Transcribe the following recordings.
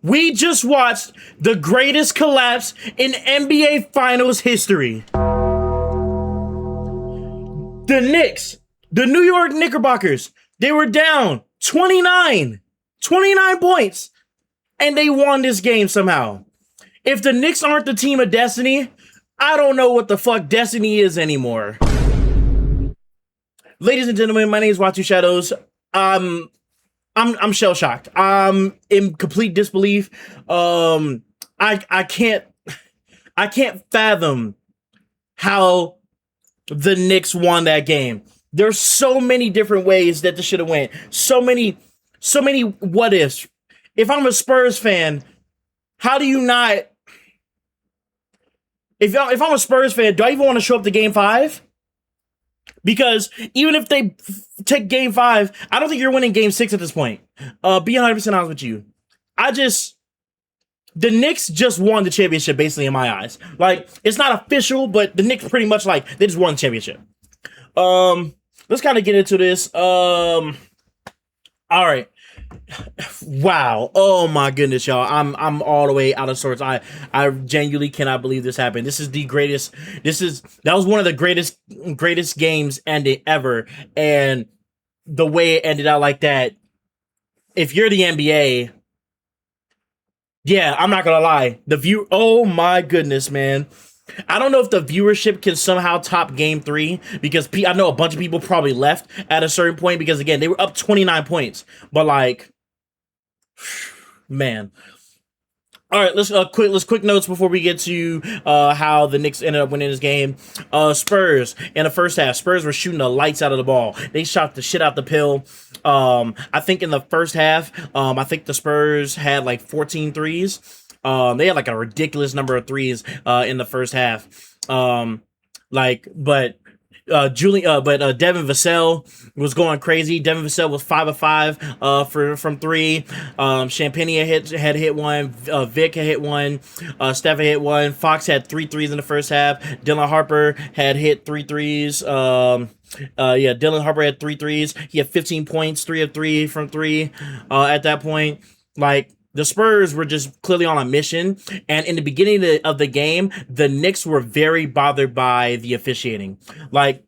We just watched the greatest collapse in NBA Finals history. The Knicks, the New York Knickerbockers, they were down 29 points, and they won this game somehow. If the Knicks aren't the team of destiny, I don't know what the fuck destiny is anymore. Ladies and gentlemen, my name is Watu Shadows. I'm shell shocked. I'm in complete disbelief. I can't fathom how the Knicks won that game. There's so many different ways that this should have went. So many what ifs. If I'm a Spurs fan, how do you not? If I'm a Spurs fan, do I even want to show up to Game 5? Because even if they take Game 5, I don't think you're winning Game 6 at this point. Be 100% honest with you. The Knicks just won the championship, basically, in my eyes. Like, it's not official, but the Knicks pretty much, like, they just won the championship. Let's kind of get into this. All right. Wow. Oh my goodness, y'all. I'm all the way out of sorts. I genuinely cannot believe this happened. This is the greatest. That was one of the greatest games ended ever. And the way it ended out like that, if you're the NBA, yeah, I'm not gonna lie. Oh my goodness, man. I don't know if the viewership can somehow top Game 3 because I know a bunch of people probably left at a certain point because, again, they were up 29 points. But, like, man. All right, let's quick notes before we get to how the Knicks ended up winning this game. Spurs in the first half, Spurs were shooting the lights out of the ball. They shot the shit out the pill. I think in the first half, I think the Spurs had like 14 threes. They had like a ridiculous number of threes in the first half. Devin Vassell was going crazy. Devin Vassell was 5 of 5 from 3. Champagnie had hit one. Vic had hit one. Steph had hit one. Fox had 3 threes in the first half. Dylan Harper had hit 3 threes. Dylan Harper had 3 threes. He had 15 points, 3 of 3 from 3 at that point. Like, the Spurs were just clearly on a mission, and in the beginning of the game, the Knicks were very bothered by the officiating. Like,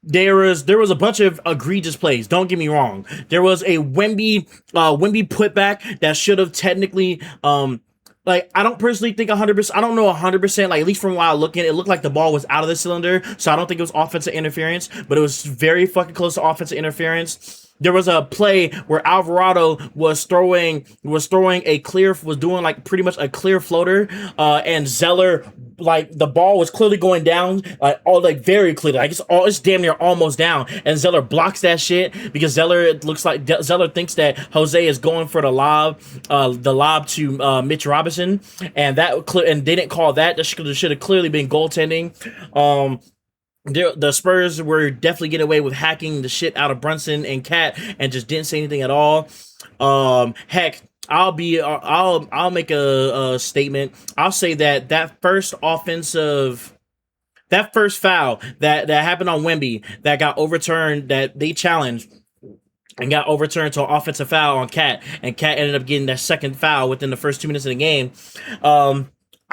there was a bunch of egregious plays. Don't get me wrong. There was a Wemby putback that should have technically like, I don't personally think 100%. I don't know 100%. Like, at least from while looking, it looked like the ball was out of the cylinder, so I don't think it was offensive interference. But it was very fucking close to offensive interference. There was a play where Alvarado was doing like pretty much a clear floater, and Zeller, like, the ball was clearly going down, like very clearly, like it's damn near almost down, and Zeller blocks that shit because Zeller thinks that Jose is going for the lob to Mitch Robinson, and they didn't call that. That should have clearly been goaltending. The Spurs were definitely getting away with hacking the shit out of Brunson and Cat and just didn't say anything at all. Heck, I'll make a statement. I'll say that first foul that happened on Wemby that got overturned, that they challenged and got overturned to an offensive foul on Cat, and Cat ended up getting that second foul within the first 2 minutes of the game.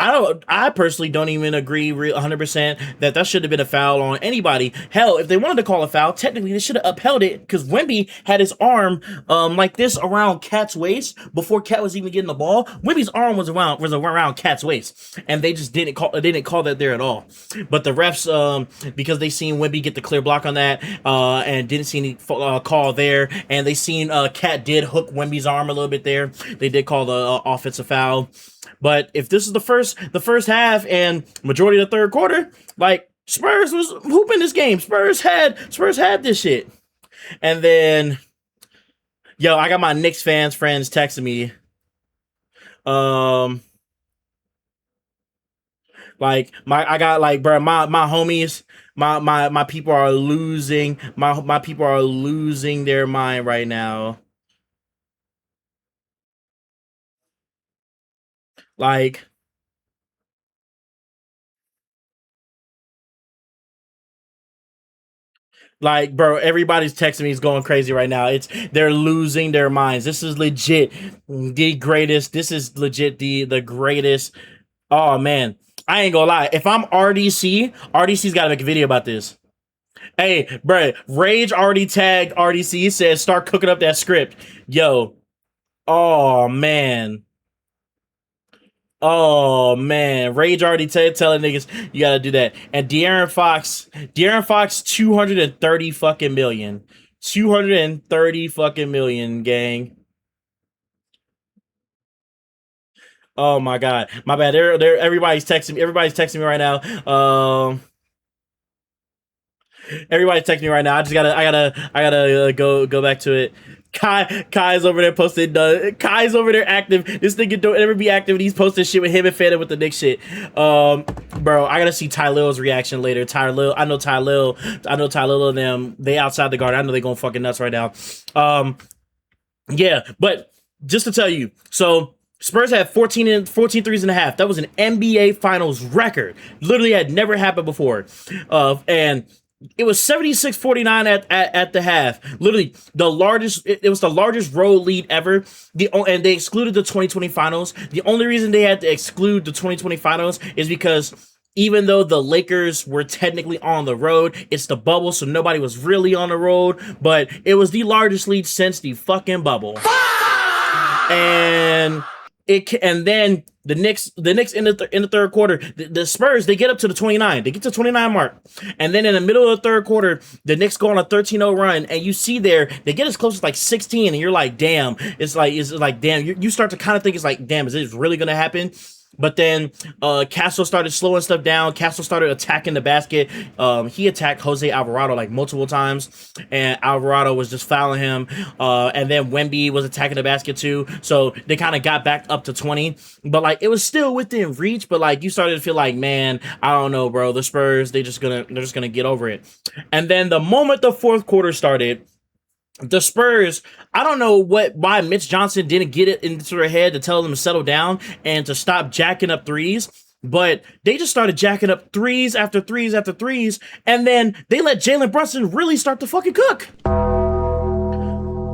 I personally don't even agree 100% that should have been a foul on anybody. Hell, if they wanted to call a foul, technically they should have upheld it because Wemby had his arm like this around Cat's waist before Cat was even getting the ball. Wemby's arm was around Cat's waist, and they just didn't call that there at all. But the refs, because they seen Wemby get the clear block on that, and didn't see any call there, and they seen Cat did hook Wemby's arm a little bit there, they did call the offensive foul. But if this is the first half and majority of the third quarter, like, Spurs was hooping this game. Spurs had this shit. And then, yo, I got my Knicks friends texting me. My homies, my people are losing. My people are losing their mind right now. Like, Like, bro, everybody's texting me is going crazy right now. They're losing their minds. This is legit the greatest. This is legit the greatest. Oh man, I ain't gonna lie. If I'm RDC, RDC's got to make a video about this. Hey, bro, Rage already tagged RDC. He says start cooking up that script. Yo, oh man. Oh man, Rage already telling niggas you gotta do that. And De'Aaron Fox, 230 fucking million. 230 fucking million, gang. Oh my god. My bad. Everybody's texting me right now. Everybody's texting me right now. I gotta go back to it. Kai's over there posted. Kai's over there active. This nigga don't ever be active. And he's posting shit with him and Fanta with the Nick shit. Bro, I gotta see Ty Lil's reaction later. I know Ty Lil and them. They outside the guard. I know they going fucking nuts right now. Yeah, but just to tell you, so Spurs had 14 threes and a half. That was an NBA Finals record. Literally had never happened before. And it was 76-49 at the half. Literally the largest. It was the largest road lead ever. And they excluded the 2020 finals. The only reason they had to exclude the 2020 finals is because even though the Lakers were technically on the road, it's the bubble, so nobody was really on the road. But it was the largest lead since the fucking bubble. And then the Knicks in the third quarter, the Spurs, they get up to the 29. They get to the 29 mark. And then in the middle of the third quarter, the Knicks go on a 13-0 run, and you see there, they get as close as like 16, and you're like, damn. It's like damn. You start to kind of think it's like, damn, is this really gonna happen? But then Castle started slowing stuff down. Castle started attacking the basket. He attacked Jose Alvarado like multiple times, and Alvarado was just fouling him. And then Wemby was attacking the basket too. So they kind of got back up to 20. But like it was still within reach. But like you started to feel like, man, I don't know, bro. The Spurs, they're just gonna get over it. And then the moment the fourth quarter started, the Spurs, I don't know why Mitch Johnson didn't get it into their head to tell them to settle down and to stop jacking up threes, but they just started jacking up threes after threes after threes, and then they let Jalen Brunson really start to fucking cook.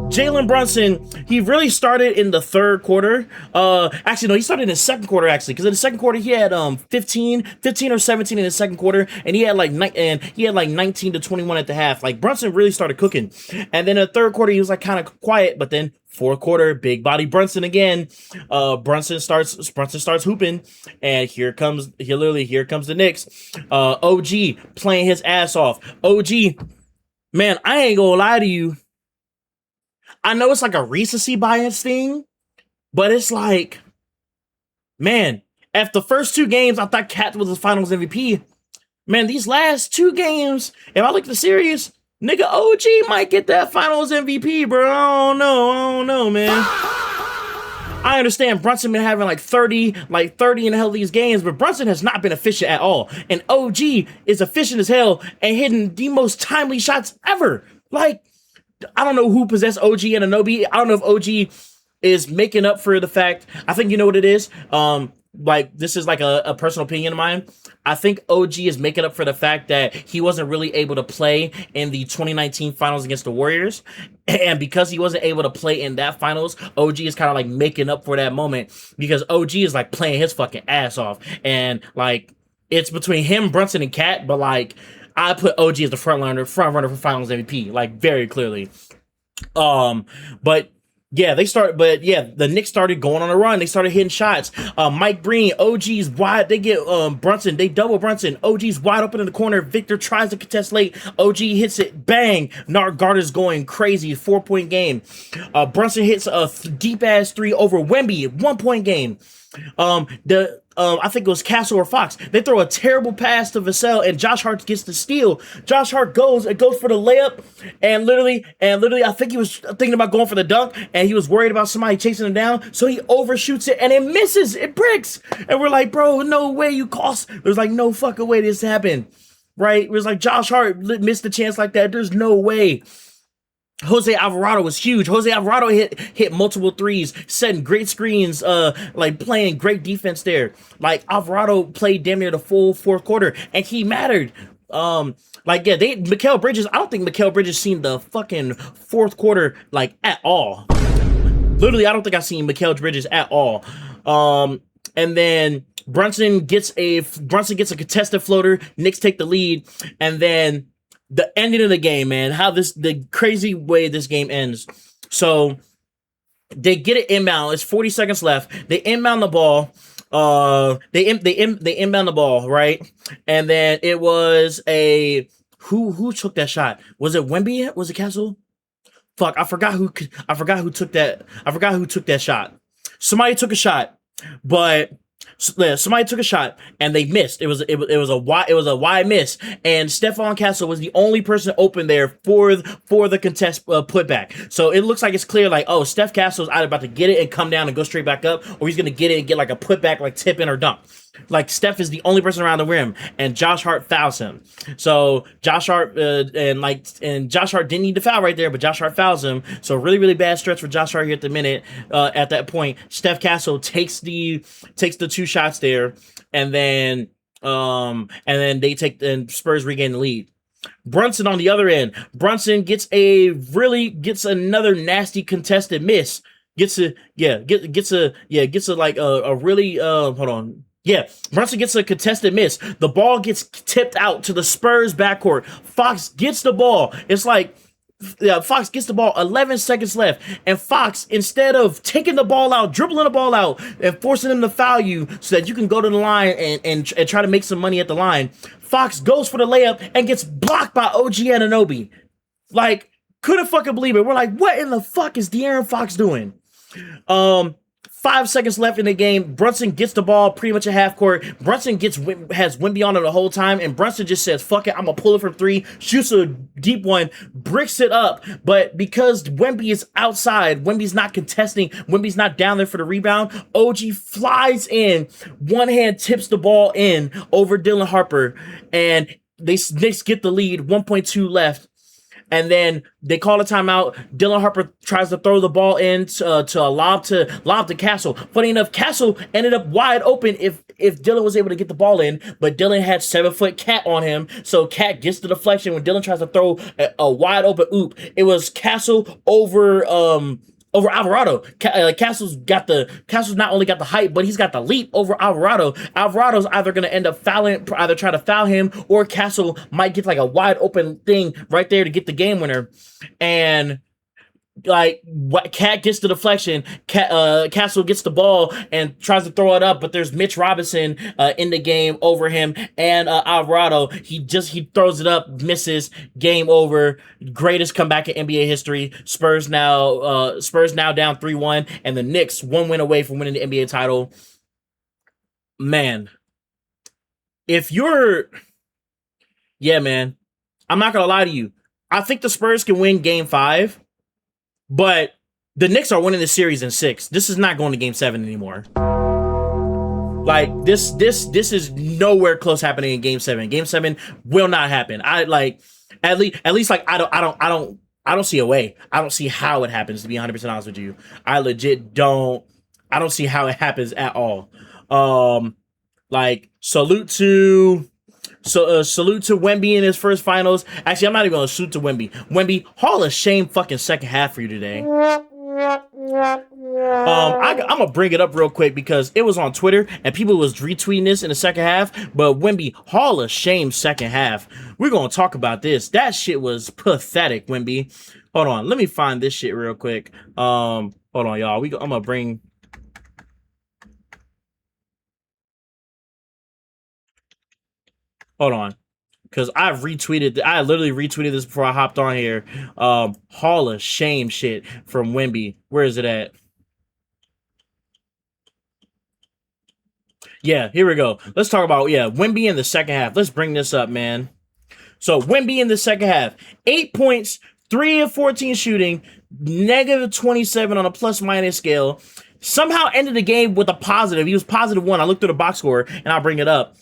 Jalen Brunson, he really started in the third quarter. Actually, no, he started in the second quarter, actually, because in the second quarter, he had 15 or 17 in the second quarter, and he had like 19 to 21 at the half. Like, Brunson really started cooking. And then in the third quarter, he was like kind of quiet, but then fourth quarter, big body Brunson again. Brunson starts hooping, and here comes the Knicks. OG playing his ass off. OG, man, I ain't gonna lie to you. I know it's like a recency bias thing, but it's like, man, after the first two games, I thought Cat was the Finals MVP. Man, these last two games, if I look at the series, nigga, OG might get that Finals MVP, bro. I don't know, man. I understand Brunson been having like 30 in the hell of these games, but Brunson has not been efficient at all. And OG is efficient as hell and hitting the most timely shots ever. Like, I don't know who possessed OG Anunoby. I don't know if OG is making up for the fact. I think you know what it is. Like this is like a personal opinion of mine. I think OG is making up for the fact that he wasn't really able to play in the 2019 finals against the Warriors. And because he wasn't able to play in that finals, OG is kind of like making up for that moment because OG is like playing his fucking ass off. And like it's between him, Brunson, and Cat, but like I put OG as the front runner for Finals MVP, like very clearly. But yeah, the Knicks started going on a run. They started hitting shots. Mike Breen, OG's wide. They get Brunson. They double Brunson. OG's wide open in the corner. Victor tries to contest late. OG hits it. Bang. Garter's going crazy. 4-point game. Brunson hits a deep ass three over Wemby. 1-point game. I think it was Castle or Fox. They throw a terrible pass to Vassell, and Josh Hart gets the steal. Josh Hart goes for the layup, and literally, I think he was thinking about going for the dunk, and he was worried about somebody chasing him down, so he overshoots it, and it misses. It bricks, and we're like, bro, no way you cost. There's like no fucking way this happened, right? It was like Josh Hart missed a chance like that. There's no way. Jose Alvarado was huge. Jose Alvarado hit multiple threes, setting great screens, like playing great defense there. Like Alvarado played damn near the full fourth quarter, and he mattered. Like, yeah, Mikal Bridges, I don't think Mikal Bridges seen the fucking fourth quarter, like, at all. Literally, I don't think I've seen Mikal Bridges at all. And then Brunson gets a contested floater. Knicks take the lead, and then the ending of the game, man. The crazy way this game ends. So they get it inbound. It's 40 seconds left. They inbound the ball. They inbound the ball, right? And then it was who took that shot? Was it Wemby? Was it Castle? Fuck, I forgot who took that shot. Somebody took a shot, but somebody took a shot and they missed. It was a wide miss, and Stephon Castle was the only person open there for the contest putback. So it looks like it's clear, like, oh, Steph Castle's either about to get it and come down and go straight back up, or he's gonna get it and get like a putback, like tip in or dunk. Like, Steph is the only person around the rim, and Josh Hart fouls him. So Josh Hart Josh Hart didn't need to foul right there, but Josh Hart fouls him. So really, really bad stretch for Josh Hart here at the minute. At that point, Steph Castle takes the two shots there, and then Spurs regain the lead. Brunson on the other end. Brunson gets another nasty contested miss. Brunson gets a contested miss. The ball gets tipped out to the Spurs backcourt. Fox gets the ball. It's like, Fox gets the ball, 11 seconds left, and Fox, instead of taking the ball out, dribbling the ball out, and forcing them to foul you so that you can go to the line and try to make some money at the line, Fox goes for the layup and gets blocked by OG Anunoby. Like, couldn't fucking believe it. We're like, what in the fuck is De'Aaron Fox doing? 5 seconds left in the game. Brunson gets the ball pretty much at half court. Brunson has Wemby on it the whole time, and Brunson just says, fuck it, I'm gonna pull it from three, shoots a deep one, bricks it up. But because Wemby is outside, Wemby's not contesting, Wemby's not down there for the rebound, OG flies in, one hand tips the ball in over Dylan Harper, and they get the lead, 1.2 left. And then they call a timeout. Dylan Harper tries to throw the ball in to lob to Castle. Funny enough, Castle ended up wide open if Dylan was able to get the ball in, but Dylan had 7-foot Cat on him, so Cat gets the deflection when Dylan tries to throw a wide open oop. It was Castle over Alvarado. Castle's not only got the height, but he's got the leap over Alvarado. Alvarado's either going to end up trying to foul him, or Castle might get like a wide open thing right there to get the game winner. And like, Cat gets the deflection, Castle gets the ball and tries to throw it up, but there's Mitch Robinson in the game over him, and Alvarado, he throws it up, misses, game over. Greatest comeback in NBA history. Spurs now down 3-1, and the Knicks 1 win away from winning the NBA title. Man, man, I'm not gonna lie to you, I think the Spurs can win game 5, but the Knicks are winning the series in 6. This is not going to game 7 anymore. Like, this is nowhere close happening in game 7. Game 7 will not happen. At least like I don't see a way. I don't see how it happens, to be 100% honest with you. I don't see how it happens at all. Like, salute to Wemby in his first finals. Actually, I'm not even going to salute to Wemby. Wemby, Hall of Shame fucking second half for you today. I'm going to bring it up real quick because it was on Twitter and people was retweeting this in the second half. But Wemby, Hall of Shame second half. We're going to talk about this. That shit was pathetic, Wemby. Hold on. Let me find this shit real quick. Hold on, y'all. I'm going to bring... Hold on, because I literally retweeted this before I hopped on here. Hall of Shame shit from Wemby. Where is it at? Yeah, here we go. Let's talk about, Wemby in the second half. Let's bring this up, man. So Wemby in the second half, 8 points, 3 of 14 shooting, -27 on a plus-minus scale. Somehow ended the game with a positive. He was +1. I looked through the box score, and I'll bring it up.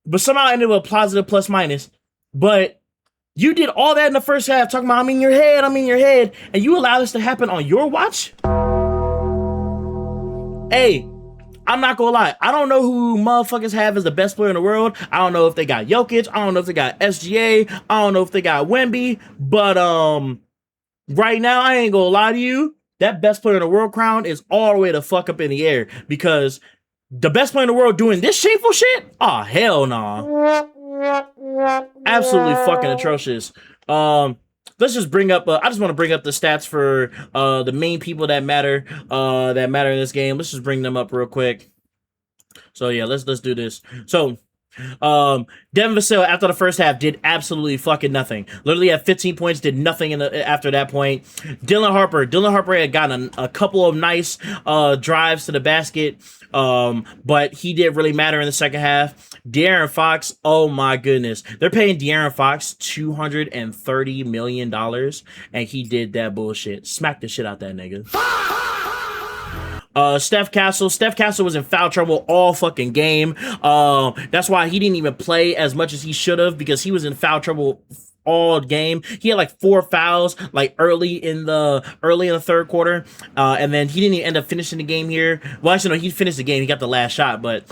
But somehow ended with a positive plus-minus. But you did all that in the first half, talking about, I'm in your head, and you allow this to happen on your watch? Hey, I'm not gonna lie. I don't know who motherfuckers have as the best player in the world. I don't know if they got Jokic. I don't know if they got SGA. I don't know if they got Wemby. But right now, I ain't gonna lie to you. That best player in the world crown is all the way the fuck up in the air because the best player in the world doing this shameful shit? Oh, hell nah. Absolutely fucking atrocious. Let's just bring up. I just want to bring up the stats for the main people that matter. That matter in this game. Let's just bring them up real quick. So yeah, let's do this. So. Devin Vassell after the first half did absolutely fucking nothing. Literally had 15 points, did nothing after that point. Dylan Harper had gotten a couple of nice drives to the basket, but he didn't really matter in the second half. De'Aaron Fox, oh my goodness, they're paying De'Aaron Fox $230 million, and he did that bullshit. Smack the shit out that nigga. Steph Castle was in foul trouble all fucking game. That's why he didn't even play as much as he should have because he was in foul trouble all game. He had like 4 fouls like early in the third quarter, and then he didn't even end up finishing the game here. Well, actually, no, he finished the game. He got the last shot, but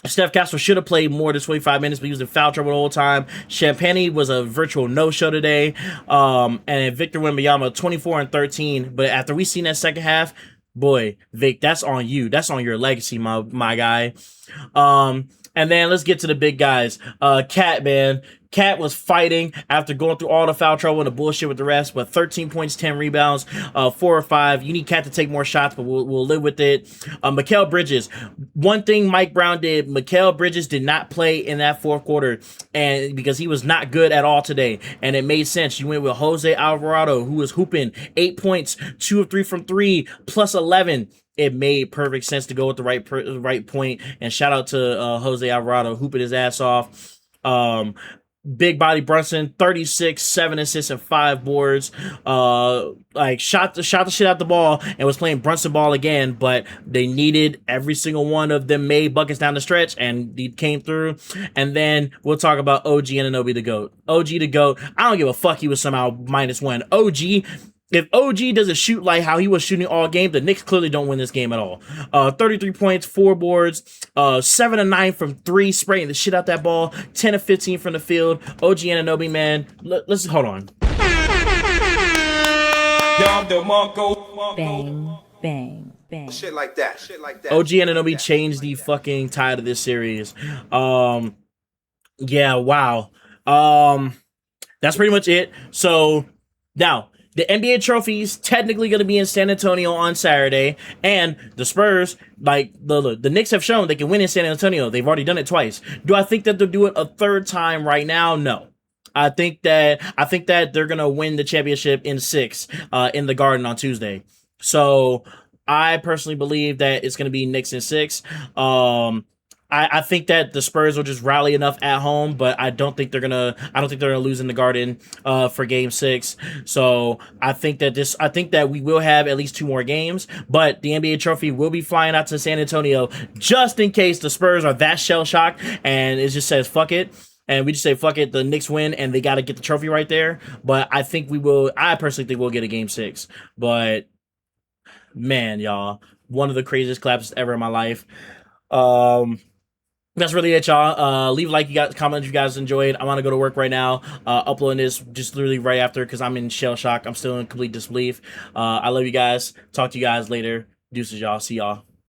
Steph Castle should have played more than 25 minutes, but he was in foul trouble the whole time. Champagnie was a virtual no-show today. And Victor Wembanyama, 24 and 13. But after we seen that second half, boy, Vic, that's on you. That's on your legacy, my guy. And then let's get to the big guys. Cat, man. Cat was fighting after going through all the foul trouble and the bullshit with the rest, but 13 points, 10 rebounds, 4 or 5. You need Cat to take more shots, but we'll live with it. Mikal Bridges. One thing Mike Brown did, Mikal Bridges did not play in that fourth quarter, and because he was not good at all today, and it made sense. You went with Jose Alvarado, who was hooping 8 points, 2 of 3 from 3, plus 11. It made perfect sense to go with the right point, and shout out to Jose Alvarado hooping his ass off. Big body Brunson, 36, 7 assists and 5 boards. Like shot the shit out the ball and was playing Brunson ball again, but they needed every single one of them made buckets down the stretch, and he came through. And then we'll talk about OG Anunoby the GOAT. OG the GOAT. I don't give a fuck he was somehow -1. OG. If OG doesn't shoot like how he was shooting all game, the Knicks clearly don't win this game at all. 33 points, 4 boards, 7 of 9 from 3, spraying the shit out that ball, 10 of 15 from the field. OG Anunoby, man, let's hold on. Bang, bang, bang. Shit like that. OG Anunoby changed the fucking tide of this series. Yeah, wow. That's pretty much it. So now, the NBA trophy's technically going to be in San Antonio on Saturday, and the Spurs, like the Knicks have shown they can win in San Antonio. They've already done it twice. Do I think that they'll do it a third time right now? No. I think that they're going to win the championship in 6 in the Garden on Tuesday. So I personally believe that it's going to be Knicks in 6. I think that the Spurs will just rally enough at home, but I don't think they're gonna lose in the Garden for Game 6. So I think that we will have at least 2 more games, but the NBA trophy will be flying out to San Antonio just in case the Spurs are that shell shocked and it just says fuck it. And we just say, fuck it, the Knicks win, and they got to get the trophy right there. But I personally think we'll get a Game 6. But, man, y'all, one of the craziest claps ever in my life. That's really it, y'all. Leave a like, comment if you guys enjoyed. I'm gonna go to work right now. Uploading this just literally right after because I'm in shell shock. I'm still in complete disbelief. I love you guys. Talk to you guys later. Deuces, y'all. See y'all.